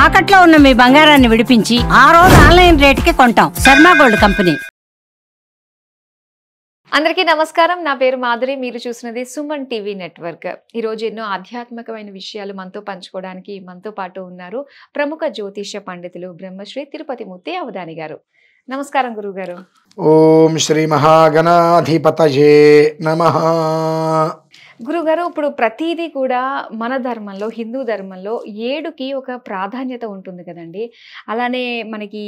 తాకట్లో ఉన్న మీ బంగారాన్ని విడిపించి ఆ రోజు ఆన్లైన్ రేటుకి కొంటాం. Sharma gold company. అందరికీ నమస్కారం. నా పేరు మాధురి. మీరు చూసినది సుమన్ టీవీ నెట్వర్క్. ఈరోజు ఎన్నో ఆధ్యాత్మికమైన విషయాలు మనతో పంచుకోవడానికి మనతో పాటు ఉన్నారు ప్రముఖ జ్యోతిష్య పండితులు బ్రహ్మశ్రీ తిరుపతి మూర్తి అవధాని గారు. నమస్కారం గురుగారు. ఓం శ్రీ మహాగణాధిపతయే నమః. గురుగారు, ఇప్పుడు ప్రతిదీ కూడా మన ధర్మంలో, హిందూ ధర్మంలో 7కి ఒక ప్రాధాన్యత ఉంటుంది కదండి. అలానే మనకి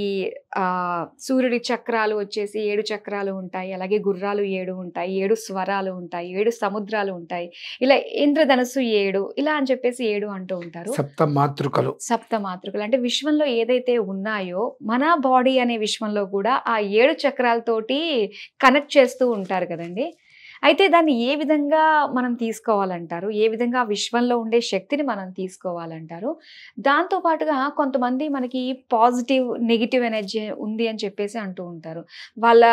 సూర్యుడి చక్రాలు వచ్చేసి 7 చక్రాలు ఉంటాయి. అలాగే గుర్రాలు 7 ఉంటాయి, 7 స్వరాలు ఉంటాయి, 7 సముద్రాలు ఉంటాయి. ఇలా ఇంద్రధనస్సు 7 ఇలా అని చెప్పేసి 7 అంటూ ఉంటారు. సప్తమాతృకలు అంటే విశ్వంలో ఏదైతే ఉన్నాయో మన బాడీ అనే విశ్వంలో కూడా ఆ 7 చక్రాలతోటి కనెక్ట్ చేస్తూ ఉంటారు కదండి. అయితే దాన్ని ఏ విధంగా మనం తీసుకోవాలంటారు? ఏ విధంగా విశ్వంలో ఉండే శక్తిని మనం తీసుకోవాలంటారు? దాంతోపాటుగా కొంతమంది మనకి పాజిటివ్ నెగిటివ్ ఎనర్జీ ఉంది అని చెప్పేసి అంటూ ఉంటారు. వాళ్ళ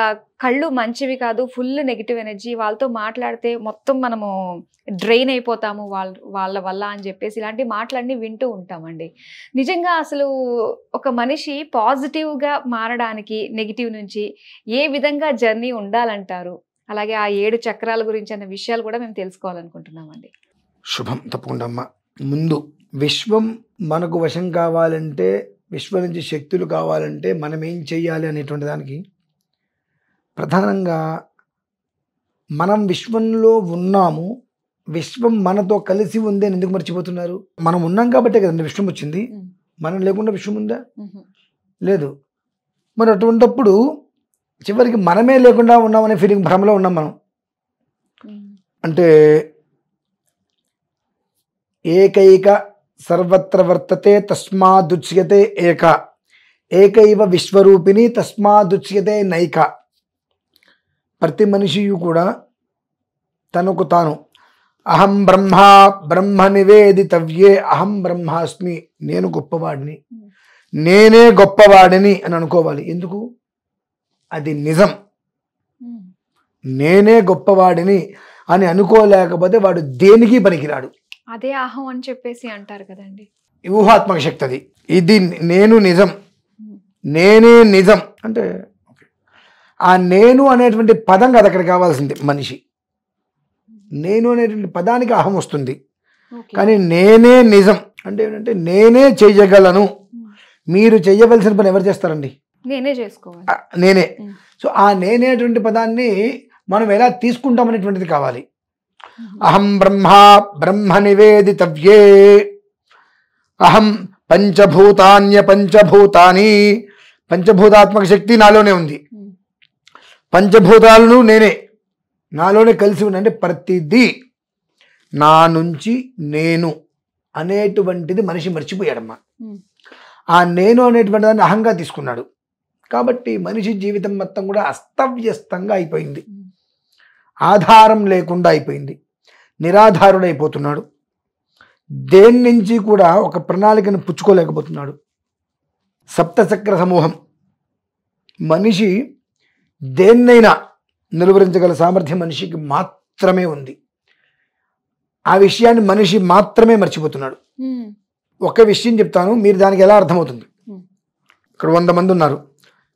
కళ్ళు మంచివి కాదు, ఫుల్ నెగిటివ్ ఎనర్జీ, వాళ్ళతో మాట్లాడితే మొత్తం మనము డ్రైన్ అయిపోతాము వాళ్ళ వల్ల అని చెప్పేసి ఇలాంటి మాటలన్నీ వింటూ ఉంటామండి. నిజంగా అసలు ఒక మనిషి పాజిటివ్గా మారడానికి నెగిటివ్ నుంచి ఏ విధంగా జర్నీ ఉండాలంటారు? అలాగే ఆ 7 చక్రాల గురించి అన్న విషయాలు కూడా మేము తెలుసుకోవాలనుకుంటున్నామండి. శుభం. తప్పకుండా అమ్మ. ముందు విశ్వం మనకు వశం కావాలంటే, విశ్వం నుంచి శక్తులు కావాలంటే మనం ఏం చెయ్యాలి అనేటువంటి దానికి ప్రధానంగా మనం విశ్వంలో ఉన్నాము, విశ్వం మనతో కలిసి ఉంది అని ఎందుకు మర్చిపోతున్నారు? మనం ఉన్నాం కాబట్టే కదండి విశ్వం వచ్చింది. మనం లేకుండా విశ్వం ఉందా? లేదు. మరి అటువంటిప్పుడు చివరికి మనమే లేకుండా ఉన్నామనే ఫీలింగ్, భ్రమలో ఉన్నాం మనం. అంటే ఏకైక సర్వత్ర వర్తతే తస్మాదుచ్యతే ఏక, ఏకైవ విశ్వరూపిణి తస్మాదుచ్యతే నైక. ప్రతి మనిషియు కూడా తనకు తాను అహం బ్రహ్మ బ్రహ్మ నివేదితవ్యే అహం బ్రహ్మాస్మి, నేను గొప్పవాడిని, నేనే గొప్పవాడిని అని అనుకోవాలి. ఎందుకు? అది నిజం. నేనే గొప్పవాడిని అని అనుకోలేకపోతే వాడు దేనికి పనికిరాడు. అదే అహం అని చెప్పేసి అంటారు కదండి. ఊహాత్మక శక్తి అది. ఇది నేను నిజం, నేనే నిజం అంటే ఆ నేను అనేటువంటి పదం కాదు అక్కడ కావాల్సింది. మనిషి నేను అనేటువంటి పదానికి అహం వస్తుంది, కానీ నేనే నిజం అంటే ఏంటంటే నేనే చెయ్యగలను. మీరు చెయ్యవలసిన పని ఎవరు చేస్తారండి? నేనే చేసుకోవాలి. నేనే. సో ఆ నేనేటువంటి పదాన్ని మనం ఎలా తీసుకుంటామనేటువంటిది కావాలి. అహం బ్రహ్మ బ్రహ్మ నివేదితవ్యే, అహం పంచభూతాన్య పంచభూతాని, పంచభూతాత్మక శక్తి నాలోనే ఉంది, పంచభూతాలను నేనే నాలోనే కలిసి ఉంది. అంటే ప్రతిదీ నా నుంచి నేను అనేటువంటిది మనిషి మర్చిపోయాడమ్మా. ఆ నేను అనేటువంటి దాన్ని అహంగా తీసుకున్నాడు. కాబట్టి మనిషి జీవితం మొత్తం కూడా అస్తవ్యస్తంగా అయిపోయింది, ఆధారం లేకుండా అయిపోయింది, నిరాధారుడైపోతున్నాడు. దేని నుంచి కూడా ఒక ప్రణాళికను పుచ్చుకోలేకపోతున్నాడు. సప్తచక్ర సమూహం మనిషి దేన్నైనా నిలువరించగల సామర్థ్యం మనిషికి మాత్రమే ఉంది. ఆ విషయాన్ని మనిషి మాత్రమే మర్చిపోతున్నాడు. ఒక విషయం చెప్తాను, మీరు దానికి ఎలా అర్థమవుతుంది. ఇక్కడ 100 మంది ఉన్నారు,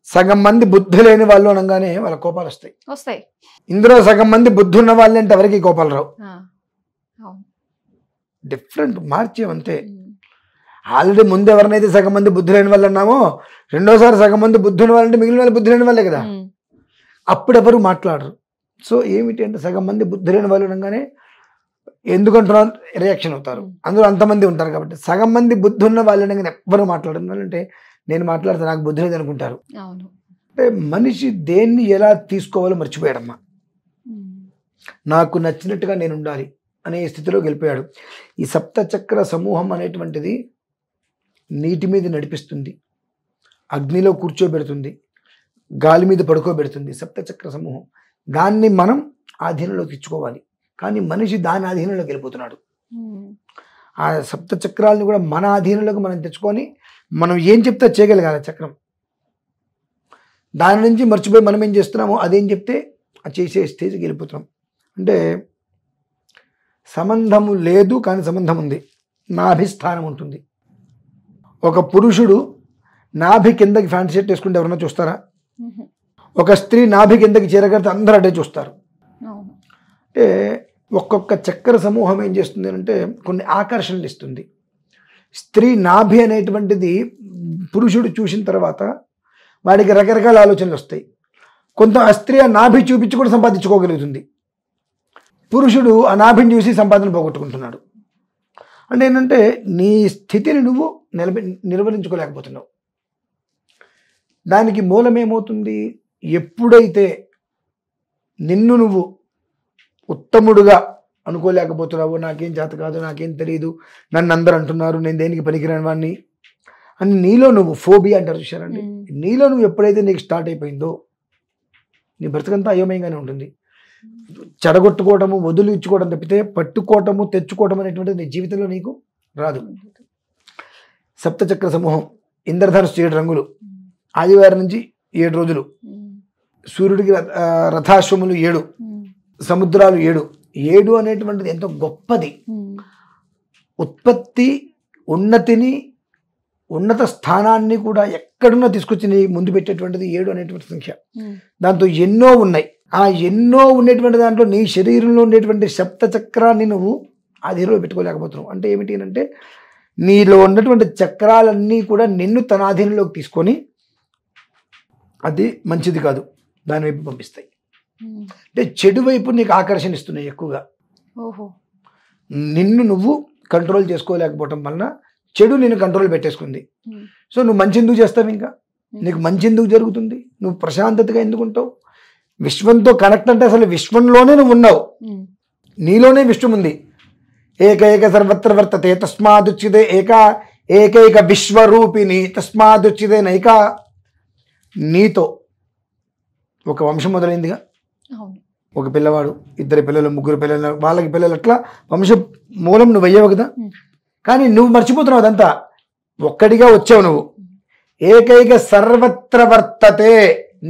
సగం మంది బుద్ధి లేని వాళ్ళు అనగానే వాళ్ళ కోపాలు వస్తాయి. ఇందులో సగం మంది బుద్ధి ఉన్న వాళ్ళు అంటే ఎవరికి కోపాలు రావు. డిఫరెంట్ మార్చేమంతే. ఆల్రెడీ ముందు ఎవరినైతే సగం మంది బుద్ధి లేని వాళ్ళు అన్నామో, రెండోసారి సగం మంది బుద్ధి ఉన్న వాళ్ళంటే మిగిలిన వాళ్ళు బుద్ధి లేని వాళ్ళే కదా. అప్పుడెవరు మాట్లాడరు. సో ఏమిటి అంటే సగం మంది బుద్ధి లేని వాళ్ళు అనగానే ఎందుకంటున్నారు రియాక్షన్ అవుతారు. అందులో అంతమంది ఉంటారు కాబట్టి సగం మంది బుద్ధి ఉన్న వాళ్ళు అనగానే ఎవ్వరు మాట్లాడుతున్నారు అంటే నేను మాట్లాడితే నాకు బుద్ధి లేదు అనుకుంటారు. అంటే మనిషి దేన్ని ఎలా తీసుకోవాలో మర్చిపోయాడమ్మా. నాకు నచ్చినట్టుగా నేను ఉండాలి అనే స్థితిలో వెళ్ళిపోయాడు. ఈ సప్తచక్ర సమూహం అనేటువంటిది నీటి మీద నడిపిస్తుంది, అగ్నిలో కూర్చోబెడుతుంది, గాలి మీద పడుకోబెడుతుంది. సప్తచక్ర సమూహం దాన్ని మనం ఆధీనంలోకి ఇచ్చుకోవాలి. కానీ మనిషి దాని ఆధీనంలోకి వెళ్ళిపోతున్నాడు. ఆ సప్త చక్రాలను కూడా మన ఆధీనంలోకి మనం తెచ్చుకొని మనం ఏం చెప్తే చేయగలగాలి చక్రం. దాని నుంచి మర్చిపోయి మనం ఏం చేస్తున్నామో అదేం చెప్తే అది చేసే స్టేజ్కి వెళ్ళిపోతున్నాం. అంటే సంబంధము లేదు కానీ సంబంధం ఉంది, నా అభిస్థానం ఉంటుంది. ఒక పురుషుడు నాభి కిందకి ఫ్యాంట్ షర్ట్ వేసుకుంటే ఎవరన్నా చూస్తారా? ఒక స్త్రీ నాభి కిందకి చీర కడితే అందరూ అడే చూస్తారు. అంటే ఒక్కొక్క చక్ర సమూహం ఏం చేస్తుంది అంటే కొన్ని ఆకర్షణలు ఇస్తుంది. స్త్రీ నాభి అనేటువంటిది పురుషుడు చూసిన తర్వాత వాడికి రకరకాల ఆలోచనలు వస్తాయి. కొంత ఆ స్త్రీ ఆ నాభి చూపించి కూడా సంపాదించుకోగలుగుతుంది. పురుషుడు ఆ నాభిని చూసి సంపాదన పోగొట్టుకుంటున్నాడు. అంటే ఏంటంటే నీ స్థితిని నువ్వు నిర్వహించుకోలేకపోతున్నావు. దానికి మూలమేమవుతుంది? ఎప్పుడైతే నిన్ను నువ్వు ఉత్తముడుగా అనుకోలేకపోతున్నావు, నాకేం చేత కాదు, నాకేం తెలియదు, నన్ను అందరూ అంటున్నారు, నేను దేనికి పనికిరాని వాడిని అని నీలో నువ్వు ఫోబియా అంటారు చూశారండి, నీలో నువ్వు ఎప్పుడైతే నీకు స్టార్ట్ అయిపోయిందో నీ బ్రతకంతా అయోమయంగానే ఉంటుంది. చెడగొట్టుకోవటము, వదులు ఇచ్చుకోవడం తప్పితే పట్టుకోవటము, తెచ్చుకోవటం అనేటువంటిది నీ జీవితంలో నీకు రాదు. సప్తచక్ర సమూహం, ఇంద్రధనుస్సు 7 రంగులు, ఆదివారం నుంచి 7 రోజులు, సూర్యుడికి రథాశ్వములు 7, సముద్రాలు 7. 7 అనేటువంటిది ఎంతో గొప్పది. ఉత్పత్తి, ఉన్నతిని, ఉన్నత స్థానాన్ని కూడా ఎక్కడున్నా తీసుకొచ్చి నీ ముందు పెట్టేటువంటిది 7 అనేటువంటి సంఖ్య. దాంతో ఎన్నో ఉన్నాయి. ఆ ఎన్నో ఉండేటువంటి దాంట్లో నీ శరీరంలో ఉండేటువంటి సప్త చక్రాన్ని నువ్వు ఆధీనంలో పెట్టుకోలేకపోతున్నావు. అంటే ఏమిటి అంటే నీలో ఉన్నటువంటి చక్రాలన్నీ కూడా నిన్ను తన ఆధీనంలోకి తీసుకొని అది మంచిది కాదు, దాని వైపు పంపిస్తాయి. అంటే చెడు వైపు నీకు ఆకర్షణ ఇస్తున్నాయి ఎక్కువగా. నిన్ను నువ్వు కంట్రోల్ చేసుకోలేకపోవటం వలన చెడు నిన్ను కంట్రోల్ పెట్టేసుకుంది. సో నువ్వు మంచి ఎందుకు చేస్తావు? ఇంకా నీకు మంచి ఎందుకు జరుగుతుంది? నువ్వు ప్రశాంతతగా ఎందుకు ఉంటావు? విశ్వంతో కనెక్ట్ అంటే అసలు విశ్వంలోనే నువ్వు ఉన్నావు, నీలోనే విశ్వం ఉంది. ఏకైక సర్వత్ర వర్తతే తస్మాదుచ్యతే ఏకైక విశ్వరూపిణి తస్మాదుచ్యతే నైక. నీతో ఒక వంశం మొదలైందిగా. ఒక పిల్లవాడు, 2 పిల్లలు, 3 పిల్లలు, వాళ్ళకి పిల్లలు, అట్లా వంశ మూలం నువ్వు అయ్యావు కదా. కానీ నువ్వు మర్చిపోతున్నావు అదంతా. ఒక్కడిగా వచ్చావు నువ్వు. ఏకైక సర్వత్ర వర్తతే,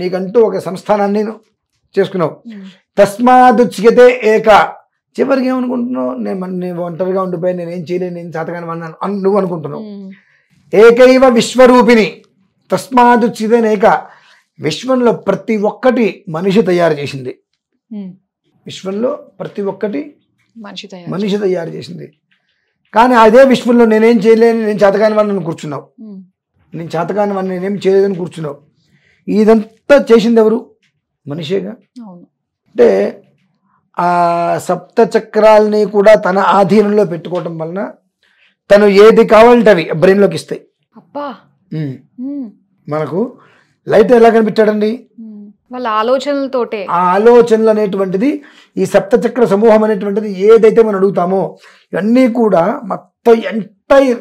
నీకంటూ ఒక సంస్థానాన్ని చేసుకున్నావు. తస్మాదుచ్యతే ఏక, చివరికి ఏమనుకుంటున్నావు? నేను ఒంటరిగా ఉండిపోయి నేనేం చేయలేను, నేను చేతగాని అన్నాను నువ్వు అనుకుంటున్నావు. ఏకైవ విశ్వరూపిణి తస్మాదుచ్యతే ఏక. విశ్వంలో ప్రతి ఒక్కటి మనిషి తయారు చేసింది. విశ్వంలో ప్రతి ఒక్కటి మనిషి తయారు చేసింది. కానీ అదే విశ్వంలో నేనేం చేయలేను, నేను చేతకాని వాడిని కూర్చున్నావు. నేను చేతకాని వాడిని నేనేం చేయలేదని కూర్చున్నావు. ఇదంతా చేసింది ఎవరు? మనిషేగా. అంటే ఆ సప్త చక్రాలని కూడా తన ఆధీనంలో పెట్టుకోవటం వలన తను ఏది కావాలంటే అవి బ్రెయిన్లోకి ఇస్తాయి. మనకు లైట్ ఎలా కనిపించాడండి? వాళ్ళ ఆలోచనలతోటే. ఆ ఆలోచనలు అనేటువంటిది, ఈ సప్తచక్ర సమూహం అనేటువంటిది ఏదైతే మనం అడుగుతామో ఇవన్నీ కూడా మొత్తం ఎంటైర్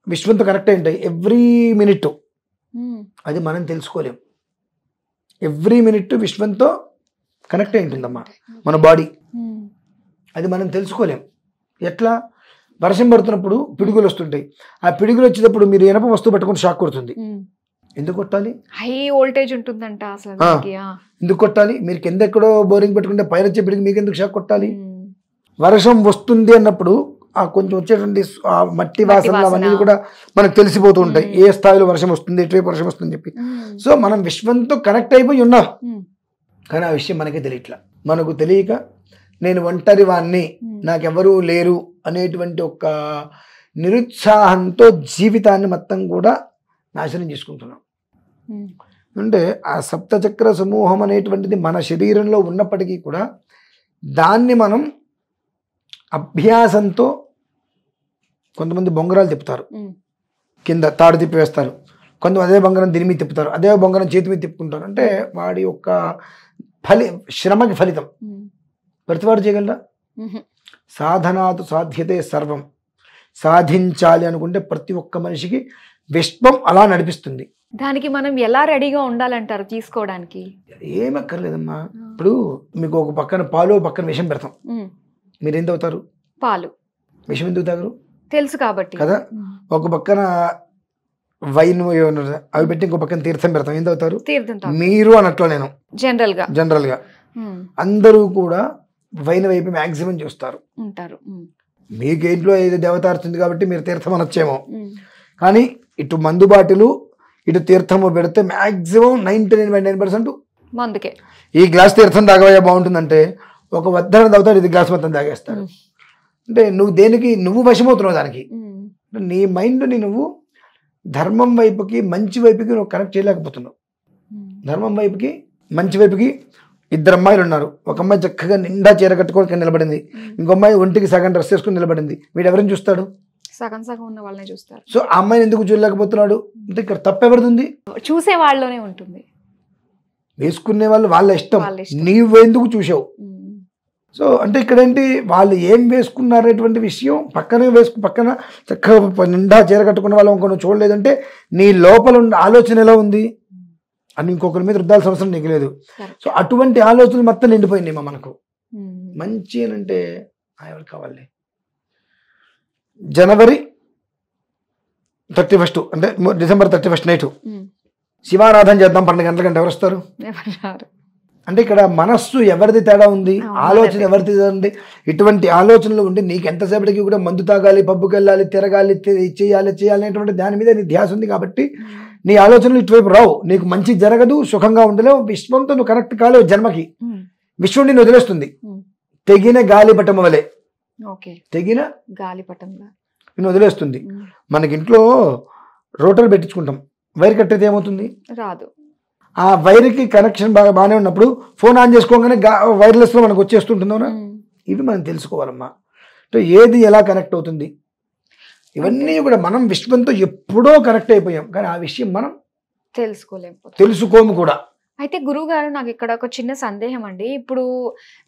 విశ్వంతో కనెక్ట్ అయి ఉంటాయి. ఎవ్రీ మినిట్ అది మనం తెలుసుకోలేం. ఎవ్రీ మినిట్ విశ్వంతో కనెక్ట్ అయి ఉంటుందమ్మా మన బాడీ. అది మనం తెలుసుకోలేం. ఎట్లా? వర్షం పడుతున్నప్పుడు పిడుగులు వస్తుంటాయి. ఆ పిడుగులు వచ్చేటప్పుడు మీరు ఇనప వస్తువు పట్టుకుని షాక్ కొడుతుంది. ఎందుకు కొట్టాలి? హై వోల్టేజ్ ఉంటుందంట అసలు. ఎందుకు కొట్టాలి? మీరు కింద ఎక్కడో బోరింగ్ పెట్టుకుంటే పైన వచ్చే పిడికి మీకు ఎందుకు షాక్ కొట్టాలి? వర్షం వస్తుంది అన్నప్పుడు ఆ కొంచెం వచ్చేటువంటి ఆ మట్టి వాసనలు అవన్నీ కూడా మనకు తెలిసిపోతూ ఉంటాయి. ఏ స్థాయిలో వర్షం వస్తుంది, ఎటువైపు వర్షం వస్తుందని చెప్పి. సో మనం విశ్వంతో కనెక్ట్ అయిపోయి ఉన్నాం, కానీ ఆ విషయం మనకే తెలియట్లా. మనకు తెలియక నేను ఒంటరి వాణ్ణి, నాకెవరూ లేరు అనేటువంటి ఒక నిరుత్సాహంతో జీవితాన్ని మొత్తం కూడా నాశనం చేసుకుంటున్నాం. అంటే ఆ సప్తచక్ర సమూహం అనేటువంటిది మన శరీరంలో ఉన్నప్పటికీ కూడా దాన్ని మనం అభ్యాసంతో, కొంతమంది బొంగరాలు తిప్పుతారు, కింద తాడు తిప్పి వేస్తారు, కొంతమంది అదే బొంగరం దీని మీద తిప్పుతారు, అదే బొంగరం చేతి మీద తిప్పుకుంటారు. అంటే వాడి యొక్క శ్రమకి ఫలితం. ప్రతివాడు చేయగలరా? సాధనాతు సాధ్యతే సర్వం. సాధించాలి అనుకుంటే ప్రతి ఒక్క మనిషికి విశ్వం అలా నడిపిస్తుంది. దానికి మనం ఎలా రెడీగా ఉండాలంటారు తీసుకోవడానికి? ఏమక్కర్లేదమ్మా. ఇప్పుడు మీకు ఒక పక్కన పాలు, పక్కన విషం పెడతాం, మీరు ఏం తాగుతారు? పాలు. విషం ఎందుకు తాగరు? తెలుసు కాబట్టి కదా. ఒక పక్కన వైన్ అవి పెట్టి ఇంకో పక్కన తీర్థం పెడతాం, ఏం తాగుతారు? తీర్థం. మీరు అనట్లో నేను జనరల్ గా అందరూ కూడా వైన్ వైపు మ్యాక్సిమం చూస్తారు ఉంటారు. మీకు ఇంట్లో ఏదో దేవతార్చన ఉంది కాబట్టి మీరు తీర్థం అనొచ్చేమో, కానీ ఇటు మందు బాటిలు ఇటు తీర్థము పెడితే మ్యాక్సిమం 99% మందుకే. ఈ గ్లాస్ తీర్థం తాగవయ్యా బాగుంటుందంటే ఒక వద్దన తాగుతాడు, ఇది గ్లాస్ మొత్తం తాగేస్తాడు. అంటే నువ్వు దేనికి నువ్వు వశమవుతున్నావు దానికి. నీ మైండ్ని నువ్వు ధర్మం వైపుకి మంచి వైపుకి నువ్వు కనెక్ట్ చేయలేకపోతున్నావు. ధర్మం వైపుకి మంచి వైపుకి ఇద్దరు అమ్మాయిలు ఉన్నారు. ఒక అమ్మాయి చక్కగా నిండా చీర కట్టుకొని నిలబడింది, ఇంకో అమ్మాయి ఒంటికి సగం డ్రెస్ వేసుకుని నిలబడింది. వీడు ఎవరిని చూస్తాడు? సగం సగం ఉన్న వాళ్ళని చూస్తారు. సో ఆ అమ్మాయిని ఎందుకు చూడలేకపోతున్నాడు అంటే ఇక్కడ తప్పెవరిది? చూసే వాళ్ళలోనే ఉంటుంది. వేసుకునే వాళ్ళు వాళ్ళ ఇష్టం, వాళ్ళ ఇష్టం. నీవు ఎందుకు చూసావు? సో అంటే ఇక్కడ ఏంటి, వాళ్ళు ఏం వేసుకున్నారనేటువంటి విషయం పక్కన చక్కగా నిండా చీర కట్టుకున్న వాళ్ళు ఇంకొక చూడలేదంటే నీ లోపల ఉన్న ఆలోచన ఎలా ఉంది అని ఇంకొకరి మీద రుద్దాల్సిన అవసరం నీకు లేదు. సో అటువంటి ఆలోచనలు మొత్తం నిండిపోయింది మనకు. మంచి అని అంటే ఎవరు కావాలి? జనవరి 31 అంటే డిసెంబర్ 31 నైట్ శివారాధన చేద్దాం 12 గంటల కంటే ఎవరు వస్తారు? అంటే ఇక్కడ మనస్సు ఎవరిది తేడా ఉంది, ఆలోచన ఎవరిది ఉంది. ఇటువంటి ఆలోచనలు ఉండి నీకు ఎంతసేపటికి కూడా మందు తాగాలి, పబ్బుకి వెళ్ళాలి, తిరగాలి, చేయాలి అనేటువంటి దాని మీద నీ ధ్యాస ఉంది కాబట్టి నీ ఆలోచనలు ఇటువైపు రావు. నీకు మంచి జరగదు, సుఖంగా ఉండలేవు, విశ్వంతో నువ్వు కనెక్ట్ కాలేవు. జన్మకి విశ్వం నిన్ను వదిలేస్తుంది. తెగిన గాలిపటం వలె, తెగిన గాలిపటంలా నిన్ను వదిలేస్తుంది. మనకి ఇంట్లో రోటలు పెట్టించుకుంటాం, వైర్ కట్టేది ఏమవుతుంది? రాదు. ఆ వైర్కి కనెక్షన్ బాగానే ఉన్నప్పుడు ఫోన్ ఆన్ చేసుకోగానే వైర్లెస్లో మనకు వచ్చేస్తుంటుందా? ఇవి మనం తెలుసుకోవాలమ్మా. అంటే ఏది ఎలా కనెక్ట్ అవుతుంది, ఇవన్నీ కూడా మనం విశ్వంతో ఎప్పుడో కనెక్ట్ అయిపోయాం, కానీ ఆ విషయం మనం తెలుసుకోము కూడా. అయితే గురువుగారు, నాకు ఇక్కడ ఒక చిన్న సందేహం అండి. ఇప్పుడు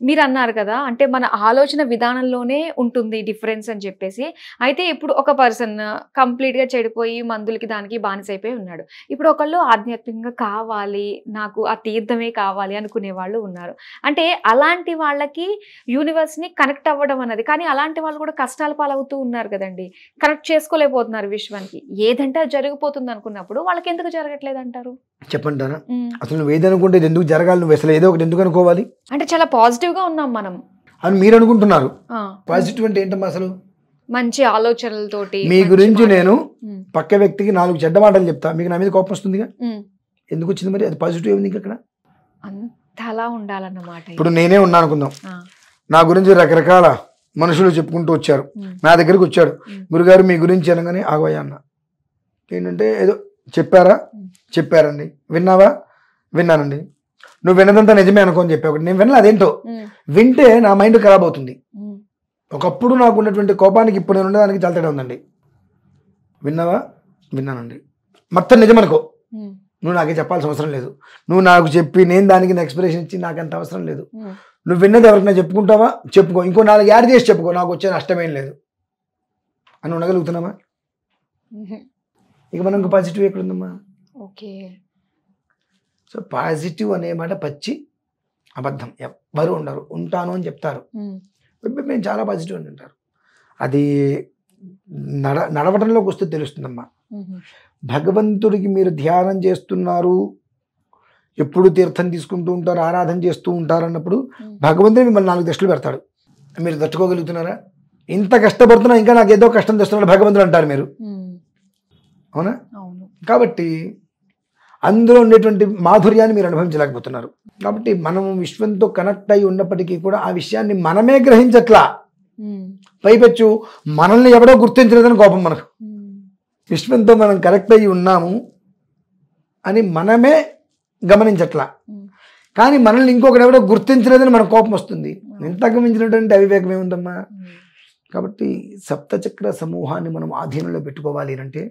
మీరు అన్నారు కదా, అంటే మన ఆలోచన విధానంలోనే ఉంటుంది డిఫరెన్స్ అని చెప్పేసి. అయితే ఇప్పుడు ఒక పర్సన్ కంప్లీట్గా చెడిపోయి మందులకి దానికి బానిసైపోయి ఉన్నాడు. ఇప్పుడు ఒకళ్ళు ఆధ్యాత్మికంగా కావాలి, నాకు ఆ తీర్థమే కావాలి అనుకునే వాళ్ళు ఉన్నారు. అంటే అలాంటి వాళ్ళకి యూనివర్స్ని కనెక్ట్ అవ్వడం అన్నది, కానీ అలాంటి వాళ్ళు కూడా కష్టాల పాలవుతూ ఉన్నారు కదండి, కనెక్ట్ చేసుకోలేకపోతున్నారు విశ్వానికి. ఏదంటే జరిగిపోతుంది అనుకున్నప్పుడు వాళ్ళకి ఎందుకు జరగట్లేదు అంటారు? చెప్పంటారా? అసలు నువ్వు ఏదనుకుంటే ఇది ఎందుకు జరగాలి, నువ్వు అసలు ఏదో ఒకటి ఎందుకు అనుకోవాలి? అంటే చాలా పాజిటివ్ గా ఉన్నాం మనం అని మీరు అనుకుంటున్నారు. పాజిటివ్ అంటే ఏంటమ్మా? అసలు మంచి ఆలోచనలతోటి మీ గురించి నేను పక్క వ్యక్తికి 4 చెడ్డ మాటలు చెప్తా, మీకు నా మీద కోపం వస్తుందిగా, ఎందుకు వచ్చింది మరి? అది పాజిటివ్ ఏముంది అక్కడ? అంతలా ఉండాలన్నమాట. ఇప్పుడు నేనే ఉన్నా అనుకుందాం, నా గురించి రకరకాల మనుషులు చెప్పుకుంటూ వచ్చారు, నా దగ్గరికి వచ్చాడు, గురుగారు మీ గురించి అనగానే ఆగవయ్యా అన్న. ఏంటంటే ఏదో చెప్పారండి, విన్నావా? విన్నానండి. నువ్వు విన్నదంతా నిజమే అనుకోని చెప్పావు. నేను వినలే, అదేంటో వింటే నా మైండ్ ఖరాబ్ అవుతుంది. ఒకప్పుడు నాకు ఉన్నటువంటి కోపానికి ఇప్పుడు నేను ఉండడానికి చాలా తేడా ఉందండి. విన్నావా? విన్నానండి. మొత్తం నిజం అనుకో, నువ్వు నాకే చెప్పాల్సిన అవసరం లేదు. నువ్వు నాకు చెప్పి నేను దానికి ఎక్స్ప్రెషన్ ఇచ్చి నాకు అంత అవసరం లేదు. నువ్వు విన్నది ఎవరికైనా చెప్పుకుంటావా? చెప్పుకో, ఇంకో 4 యాడ్ చేసి చెప్పుకో, నాకు వచ్చే నష్టమేం లేదు అని ఉండగలుగుతున్నామా? ఇక మనం పాజిటివ్ ఎక్కడుందమ్మా? ఓకే. సో పాజిటివ్ అనే మాట పచ్చి అబద్ధం. ఎవ్వరు ఉండరు, ఉంటాను అని చెప్తారు, మేము చాలా పాజిటివ్ అని అంటారు. అది నడవడంలోకి వస్తే తెలుస్తుందమ్మా. భగవంతుడికి మీరు ధ్యానం చేస్తున్నారు, ఎప్పుడు తీర్థం తీసుకుంటూ ఉంటారు, ఆరాధన చేస్తూ ఉంటారు అన్నప్పుడు భగవంతుడు మిమ్మల్ని 4 దృష్టిలు పెడతాడు. మీరు తట్టుకోగలుగుతున్నారా? ఇంత కష్టపడుతున్నా ఇంకా నాకు ఏదో కష్టం తెస్తున్నాడు భగవంతుడు అంటారు మీరు, అవునా? కాబట్టి అందులో ఉండేటువంటి మాధుర్యాన్ని మీరు అనుభవించలేకపోతున్నారు. కాబట్టి మనం విశ్వంతో కనెక్ట్ అయి ఉన్నప్పటికీ కూడా ఆ విషయాన్ని మనమే గ్రహించట్లా. పైపెచ్చు మనల్ని ఎవడో గుర్తించలేదని కోపం మనకు. విశ్వంతో మనం కనెక్ట్ అయ్యి ఉన్నాము అని మనమే గమనించట్లా, కానీ మనల్ని ఇంకొకటి ఎవడో గుర్తించలేదని మన కోపం వస్తుంది. ఇంతకు మించినటువంటి అవివేకం ఏముందమ్మా? కాబట్టి సప్తచక్ర సమూహాన్ని మనం ఆధీనంలో పెట్టుకోవాలి అంటే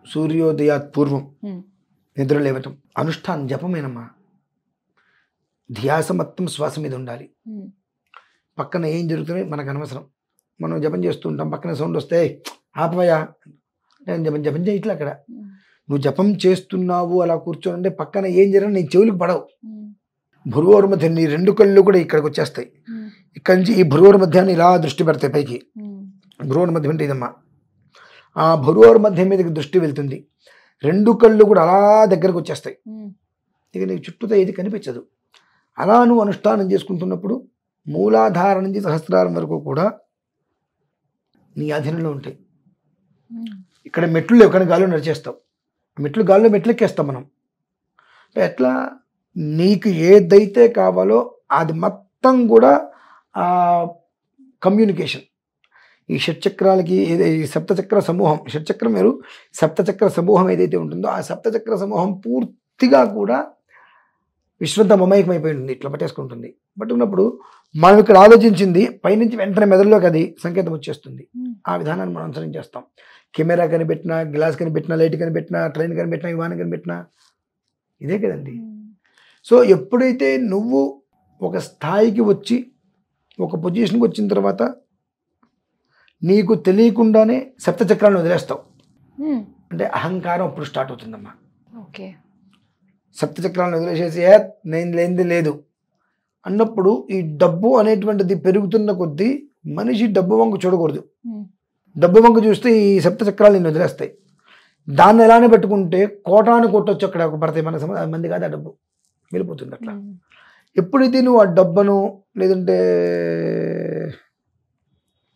సూర్యోదయాత్ పూర్వం నిద్ర లేవటం, అనుష్ఠానం, జపమేనమ్మా. ధ్యాస మొత్తం శ్వాస మీద ఉండాలి. పక్కన ఏం జరుగుతుంది మనకు అనవసరం. మనం జపం చేస్తూ ఉంటాం, పక్కన సౌండ్ వస్తే ఆపవయా, నేను జపం చేయట్లే. అక్కడ నువ్వు జపం చేస్తున్నావు అలా కూర్చోనంటే పక్కన ఏం జరిగినా నీ చెవులకు పడవు. భురువోరు మధ్య నీ 2 కళ్ళు కూడా ఇక్కడికి వచ్చేస్తాయి. ఇక్కడి నుంచి ఈ భురువోరు మధ్యాన్ని ఇలా దృష్టి పెడతాయి పైకి. భురువోరు మధ్య అంటే ఇదమ్మా. ఆ భురువోరు మధ్య మీదకి దృష్టి వెళ్తుంది, 2 కళ్ళు కూడా అలా దగ్గరకు వచ్చేస్తాయి. ఇక నీకు చుట్టూతో ఏది కనిపించదు. అలా నువ్వు అనుష్ఠానం చేసుకుంటున్నప్పుడు మూలాధార నుంచి సహస్రారం వరకు కూడా నీ అధీనంలో ఉంటాయి. ఇక్కడ మెట్లు లేవు కానీ గాల్లో నడిచేస్తావు, మెట్లు గాల్లో మెట్లు ఎక్కేస్తాం మనం. అంటే ఎట్లా నీకు ఏదైతే కావాలో అది మొత్తం కూడా కమ్యూనికేషన్. ఈ షట్చక్రాలకి ఈ సప్తచక్ర సమూహం, షట్చక్రం వేరు, సప్తచక్ర సమూహం ఏదైతే ఉంటుందో ఆ సప్తచక్ర సమూహం పూర్తిగా కూడా విశ్వంతో మమైకమైపోయి ఉంటుంది, ఇట్లా పట్టేసుకుంటుంది. పట్టుకున్నప్పుడు మనం ఇక్కడ ఆలోచించింది పైనుంచి వెంటనే మెదడులోకి అది సంకేతం వచ్చేస్తుంది. ఆ విధానాన్ని మనం అనుసరించేస్తాం. కెమెరా కనిపెట్టినా, గ్లాస్ కనిపెట్టినా, లైట్ కనిపెట్టినా, ట్రైన్ కనిపెట్టినా, విమానం కనిపెట్టినా ఇదే కదండి. సో ఎప్పుడైతే నువ్వు ఒక స్థాయికి వచ్చి ఒక పొజిషన్కి వచ్చిన తర్వాత నీకు తెలియకుండానే సప్తచక్రాలను వదిలేస్తావు. అంటే అహంకారం అప్పుడు స్టార్ట్ అవుతుందమ్మా. ఓకే, సప్తచక్రాలను వదిలేసేసి నేను లేనిది లేదు అన్నప్పుడు ఈ డబ్బు అనేటువంటిది పెరుగుతున్న కొద్దీ మనిషి డబ్బు వంక చూడకూడదు. డబ్బు వంక చూస్తే ఈ సప్తచక్రాలు నేను వదిలేస్తాయి. దాన్ని ఎలానే పెట్టుకుంటే కోటాను కొట్టొచ్చు, అక్కడ ఒక పడతాయి మన మంది కాదు, ఆ డబ్బు వెళ్ళిపోతుంది. అట్లా ఎప్పుడైతే నువ్వు ఆ డబ్బును, లేదంటే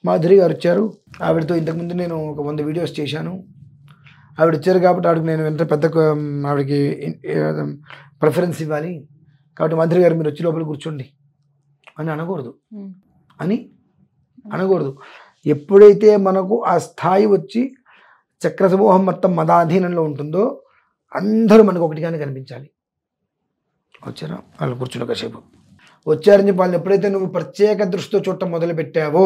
మాధురి గారు వచ్చారు, ఆవిడతో ఇంతకుముందు నేను ఒక 100 వీడియోస్ చేశాను, ఆవిడ వచ్చారు కాబట్టి ఆవిడకి నేను ఎంత పెద్ద ఆవిడకి ప్రిఫరెన్స్ ఇవ్వాలి కాబట్టి మాధురి గారు మీరు వచ్చి లోపల కూర్చోండి అని అనకూడదు. ఎప్పుడైతే మనకు ఆ స్థాయి వచ్చి చక్ర సమూహం మొత్తం మదాధీనంలో ఉంటుందో అందరూ మనకు ఒకటిగానే కనిపించాలి. వచ్చారా వాళ్ళు కూర్చున్న కాసేపు వచ్చారని చెప్పి వాళ్ళని ఎప్పుడైతే నువ్వు ప్రత్యేక దృష్టితో చూడటం మొదలు పెట్టావో,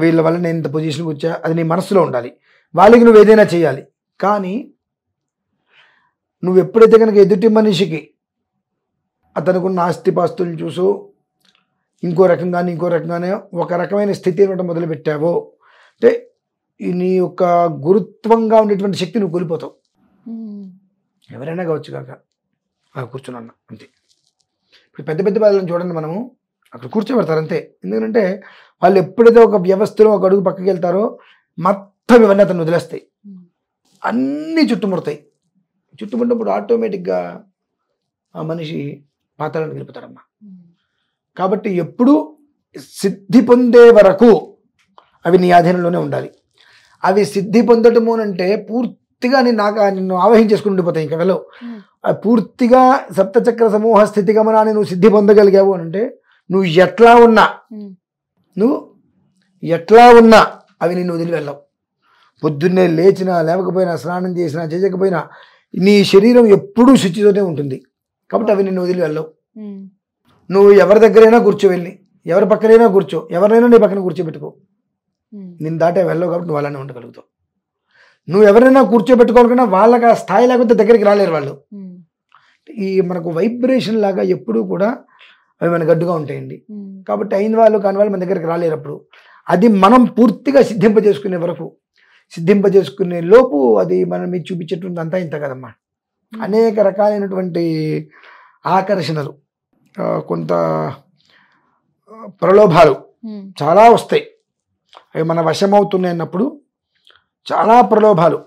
వీళ్ళ వల్ల నేను ఇంత పొజిషన్కి వచ్చా, అది నీ మనసులో ఉండాలి. వాళ్ళకి నువ్వు ఏదైనా చేయాలి. కానీ నువ్వు ఎప్పుడైతే కనుక ఎదుటి మనిషికి అతనుకున్న ఆస్తిపాస్తులను చూసో ఇంకో రకంగానే ఒక రకమైన స్థితి ఇవ్వడం మొదలు పెట్టావో అంటే నీ యొక్క గురుత్వంగా ఉండేటువంటి శక్తి నువ్వు కోల్పోతావు. ఎవరైనా కావచ్చు కాక అలా కూర్చున్నా అంతే. ఇప్పుడు పెద్ద వాళ్ళని చూడండి, మనము అక్కడ కూర్చోబెడతారు అంతే. ఎందుకంటే వాళ్ళు ఎప్పుడైతే ఒక వ్యవస్థలో ఒక అడుగు పక్కకి వెళ్తారో మొత్తం ఇవన్నీ అతను వదిలేస్తాయి, అన్నీ చుట్టుముడతాయి. చుట్టుముట్టినప్పుడు ఆటోమేటిక్గా ఆ మనిషి పాతాళానికి వెళ్ళిపోతాడమ్మా. కాబట్టి ఎప్పుడు సిద్ధి పొందే వరకు అవి నీ ఆధీనంలోనే ఉండాలి. అవి సిద్ధి పొందటము అంటే పూర్తిగా నిన్ను ఆవహించేసుకుని ఉండిపోతాయి. ఇంకా వెళ్ళవు. పూర్తిగా సప్తచక్ర సమూహ స్థితి గమనాన్ని నువ్వు సిద్ధి పొందగలిగావు అని అంటే నువ్వు ఎట్లా ఉన్నా అవి నిన్ను వదిలి వెళ్ళవు. పొద్దున్నే లేచినా లేవకపోయినా, స్నానం చేసినా చేయకపోయినా నీ శరీరం ఎప్పుడూ శుచితోనే ఉంటుంది. కాబట్టి అవి నిన్ను వదిలి వెళ్ళవు. నువ్వు ఎవరి దగ్గరైనా కూర్చోవెళ్ళి, ఎవరి పక్కనైనా కూర్చో, ఎవరినైనా నీ పక్కన కూర్చోబెట్టుకో, నిన్ను దాటే వెళ్ళవు. కాబట్టి నువ్వు అలానే ఉండగలుగుతావు. నువ్వు ఎవరైనా కూర్చోబెట్టుకోవాలన్నా వాళ్ళకి ఆ స్థాయి లేకపోతే దగ్గరికి రాలేరు వాళ్ళు. ఈ మనకు వైబ్రేషన్ లాగా ఎప్పుడూ కూడా అవి మన గడ్డుగా ఉంటాయండి. కాబట్టి అయిన వాళ్ళు కాని వాళ్ళు మన దగ్గరికి రాలేరు. అప్పుడు అది మనం పూర్తిగా సిద్ధింపజేసుకునే లోపు అది మనం మీకు చూపించేటువంటి అంతా ఇంత కదమ్మా. అనేక రకాలైనటువంటి ఆకర్షణలు, కొంత ప్రలోభాలు చాలా వస్తాయి. అవి మన వశమవుతున్నాయి అన్నప్పుడు చాలా ప్రలోభాలు.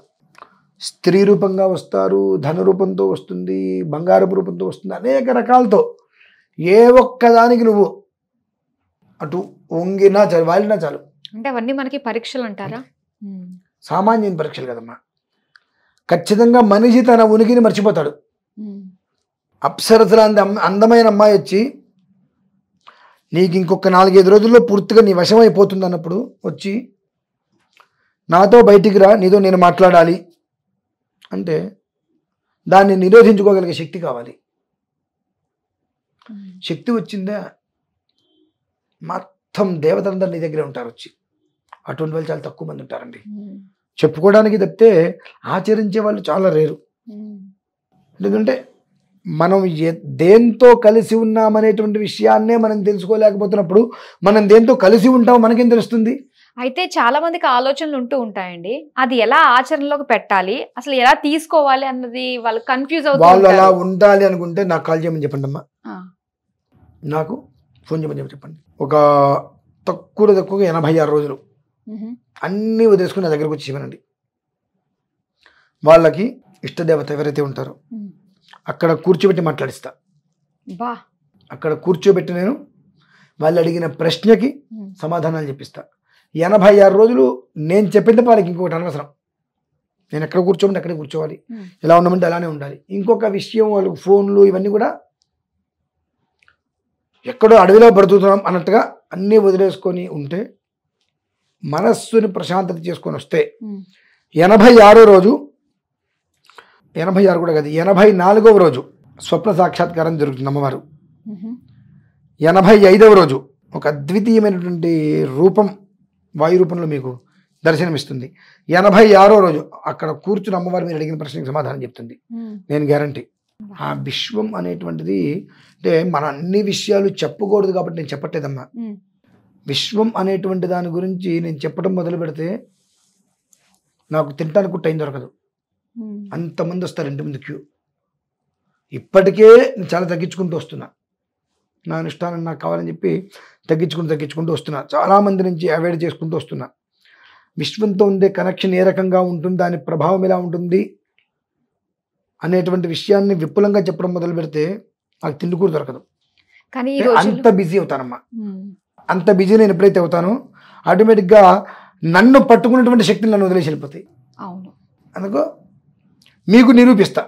స్త్రీ రూపంగా వస్తారు, ధన రూపంతో వస్తుంది, బంగారపు రూపంతో వస్తుంది, అనేక రకాలతో. ఏ ఒక్కదానికి నువ్వు అటు వంగినా చాలు, వాలినా చాలు. అంటే అవన్నీ మనకి పరీక్షలు అంటారా? సామాన్య పరీక్షలు కదమ్మా. ఖచ్చితంగా మనిషి తన ఉనికిని మర్చిపోతాడు. అప్సరసల అందమైన అమ్మాయి వచ్చి నీకు ఇంకొక 4-5 రోజుల్లో పూర్తిగా నీ వశమైపోతుంది అన్నప్పుడు వచ్చి నాతో బయటికి రా, నీతో నేను మాట్లాడాలి అంటే దాన్ని నిరోధించుకోగలిగే శక్తి కావాలి. శక్తి వచ్చిందా మొత్తం దేవతలందరూ నీ దగ్గరే ఉంటారు. వచ్చి అటువంటి వాళ్ళు చాలా తక్కువ మంది ఉంటారండి. చెప్పుకోవడానికి తప్పితే ఆచరించే వాళ్ళు చాలా రేరు. ఎందుకంటే మనం దేంతో కలిసి ఉన్నామనేటువంటి విషయాన్నే మనం తెలుసుకోలేకపోతున్నప్పుడు మనం దేంతో కలిసి ఉంటామో మనకేం తెలుస్తుంది? అయితే చాలా మందికి ఆలోచనలు ఉంటూ ఉంటాయండి, అది ఎలా ఆచరణలోకి పెట్టాలి, అసలు ఎలా తీసుకోవాలి అన్నది వాళ్ళు కన్ఫ్యూజ్ అవుతారు. వాళ్ళు అలా ఉండాలి అనుకుంటే నాకు కాల్ చేయమని చెప్పండి అమ్మా, నాకు ఫోన్ చేయమని చెప్పండి. ఒక తక్కువగా 86 రోజులు అన్నీ వదిలేసుకుని నా దగ్గరకు వచ్చి చెప్పనండి. వాళ్ళకి ఇష్టదేవత ఎవరైతే ఉంటారో అక్కడ కూర్చోబెట్టి మాట్లాడిస్తా. అక్కడ కూర్చోబెట్టి నేను వాళ్ళు అడిగిన ప్రశ్నకి సమాధానాలు చెప్పిస్తా. 86 రోజులు నేను చెప్పింది వాళ్ళకి ఇంకొకటి అనవసరం. నేను ఎక్కడ కూర్చోమంటే అక్కడే కూర్చోవాలి, ఎలా ఉండమంటే అలానే ఉండాలి. ఇంకొక విషయం, వాళ్ళకి ఫోన్లు ఇవన్నీ కూడా ఎక్కడో అడవిలో బ్రతుకుతున్నాం అన్నట్టుగా అన్నీ వదిలేసుకొని ఉంటే, మనస్సుని ప్రశాంతత చేసుకొని వస్తే 86వ రోజు, 86 కూడా కాదు, 84వ రోజు స్వప్న సాక్షాత్కారం జరుగుతుంది అమ్మవారు. 85వ రోజు ఒక అద్వితీయమైనటువంటి రూపం వాయు రూపంలో మీకు దర్శనమిస్తుంది. 86వ రోజు అక్కడ కూర్చుని అమ్మవారు మీరు అడిగిన ప్రశ్నకి సమాధానం చెప్తుంది. నేను గ్యారంటీ. ఆ విశ్వం అనేటువంటిది అంటే మన అన్ని విషయాలు చెప్పకూడదు కాబట్టి నేను చెప్పట్లేదమ్మా. విశ్వం అనేటువంటి దాని గురించి నేను చెప్పడం మొదలు పెడితే నాకు తినడానికి టైం దొరకదు. అంతమంది వస్తారు ఇంటి ముందు క్యూ. ఇప్పటికే నేను చాలా తగ్గించుకుంటూ వస్తున్నా. నా అనుష్ఠానం నాకు కావాలని చెప్పి తగ్గించుకుంటూ వస్తున్నా. చాలామంది నుంచి అవాయిడ్ చేసుకుంటూ వస్తున్నా. విశ్వంతో ఉండే కనెక్షన్ ఏ రకంగా ఉంటుంది, దాని ప్రభావం ఎలా ఉంటుంది అనేటువంటి విషయాన్ని విపులంగా చెప్పడం మొదలు పెడితే నాకు తిండి కూడా దొరకదు. కానీ అంత బిజీ అవుతానమ్మా. అంత బిజీ నేను ఎప్పుడైతే అవుతానో ఆటోమేటిక్గా నన్ను పట్టుకున్నటువంటి శక్తులు నన్ను వదిలేసి వెళ్ళిపోతాయి. అవును. అందుకో మీకు నిరూపిస్తా,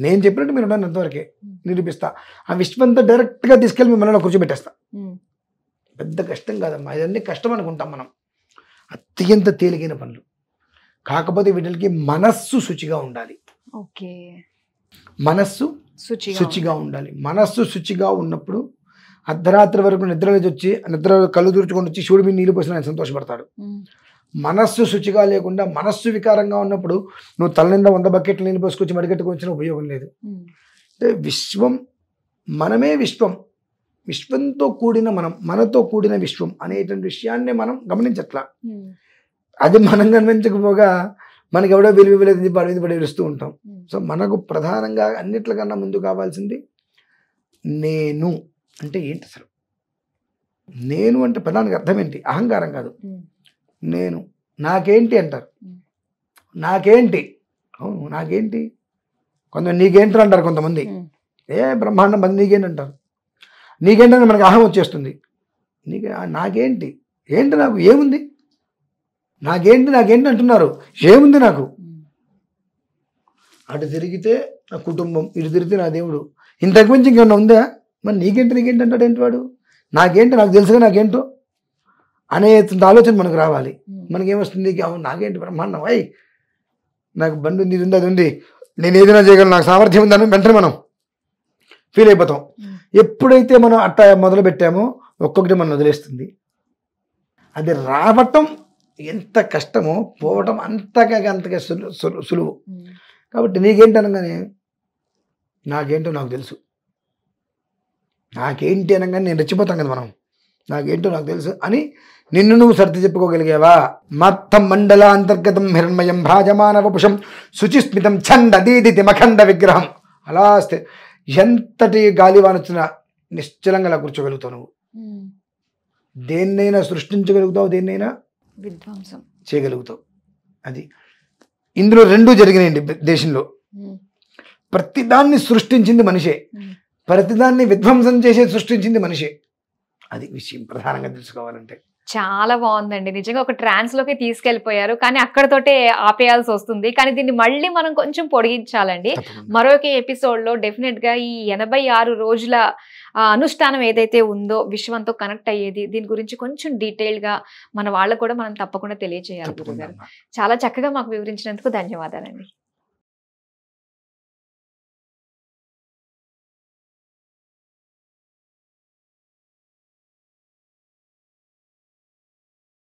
నేను చెప్పినట్టు మీరు ఉన్నాను అంతవరకే నిరూపిస్తా. ఆ విశ్వంతో డైరెక్ట్గా తీసుకెళ్ళి మిమ్మల్ని కూర్చోబెట్టేస్తా. పెద్ద కష్టం కాదమ్మా, ఇదన్నీ కష్టం అనుకుంటాం మనం. అత్యంత తేలికైన పనులు. కాకపోతే వీటికి మనస్సు శుచిగా ఉండాలి. ఓకే, మనస్సు శుచిగా ఉండాలి. మనస్సు శుచిగా ఉన్నప్పుడు అర్ధరాత్రి వరకు నిద్రలేచి వచ్చి నిద్ర కళ్ళు దూర్చుకొని వచ్చి శివుడి మీద నీళ్ళు పోసిన ఆయన సంతోషపడతాడు. మనస్సు శుచిగా లేకుండా మనస్సు వికారంగా ఉన్నప్పుడు నువ్వు తల నిండా 100 బకెట్లు నీళ్ళు పోసుకొచ్చి మడిగట్టుకు వచ్చిన ఉపయోగం లేదు. అంటే విశ్వం మనమే విశ్వం, విశ్వంతో కూడిన మనం, మనతో కూడిన విశ్వం అనేటువంటి విషయాన్ని మనం గమనించట్లా. అది మనం గమనించకపోగా మనకి ఎవడో విలువలేదని చెప్పి అడిగి పడి ఏడుస్తూ ఉంటాం. సో మనకు ప్రధానంగా అన్నిట్లకన్నా ముందు కావాల్సింది నేను అంటే ఏంటి అసలు. నేను అంటే ప్రధానంగా అర్థం ఏంటి? అహంకారం కాదు. నేను నాకేంటి అంటారు. నాకేంటి, అవును నాకేంటి. కొంతమంది నీకేంటి అంటారు, కొంతమంది బ్రహ్మాండం మంది నీకేంటి అంటారు. నీకేంటంటే మనకు అహం వచ్చేస్తుంది. నాకేంటి, ఏంటి నాకు ఏముంది, నాకేంటి అంటున్నారు, ఏముంది నాకు. అటు తిరిగితే నా కుటుంబం, ఇటు తిరిగితే నా దేవుడు, ఇంతకు మించి ఇంకేమన్నా ఉందా? మరి నీకేంటి అంటాడు ఏంటి వాడు. నాకేంటి, నాకు తెలుసుగా నాకేంటో అనే ఆలోచన మనకు రావాలి. మనకేమొస్తుంది, అవును నాకేంటి బ్రహ్మాండం, అయ్యి నాకు బండి ఉంది, ఇది ఉంది, అది ఉంది, నేను ఏదైనా చేయగలను, నాకు సామర్థ్యం ఉందని వెంటనే మనం ఫీల్ అయిపోతాం. ఎప్పుడైతే మనం అట్లా మొదలు పెట్టామో ఒక్కొక్కటి మనం వదిలేస్తుంది. అది రావటం ఎంత కష్టమో పోవటం అంతగా సులువు. కాబట్టి నీకేంటి అనగానే నాకేంటో నాకు తెలుసు, నాకేంటి అనగానే నేను రెచ్చిపోతాం కదా మనం. నాకేంటో నాకు తెలుసు అని నిన్ను నువ్వు సర్ది చెప్పుకోగలిగావా? మత్తం మండల అంతర్గతం హిరణ్మయం భ్రాజమానవపుషం శుచిస్మితం ఛంద దీదితి మఖండ విగ్రహం. అలా ఎంతటి గాలివాన వచ్చినా నిశ్చలంగా అలా కూర్చోగలుగుతావు. నువ్వు దేన్నైనా సృష్టించగలుగుతావు, దేన్నైనా విధ్వంసం చేయగలుగుతావు. అది ఇందులో 2 జరిగినాయండి దేశంలో. ప్రతిదాన్ని సృష్టించింది మనిషే, ప్రతిదాన్ని విధ్వంసం చేసే సృష్టించింది మనిషే. అది విషయం ప్రధానంగా తెలుసుకోవాలంటే. చాలా బాగుందండి, నిజంగా ఒక ట్రాన్స్ లోకి తీసుకెళ్లిపోయారు. కానీ అక్కడతోటే ఆపేయాల్సి వస్తుంది. కానీ దీన్ని మళ్ళీ మనం కొంచెం పొడిగించాలండి. మరొక ఎపిసోడ్ లో డెఫినెట్ గా ఈ 86 రోజుల అనుష్ఠానం ఏదైతే ఉందో విశ్వంతో కనెక్ట్ అయ్యేది, దీని గురించి కొంచెం డీటెయిల్ గా మన వాళ్ళకు కూడా మనం తప్పకుండా తెలియజేయాలి. గురుగారు చాలా చక్కగా మాకు వివరించినందుకు ధన్యవాదాలండి.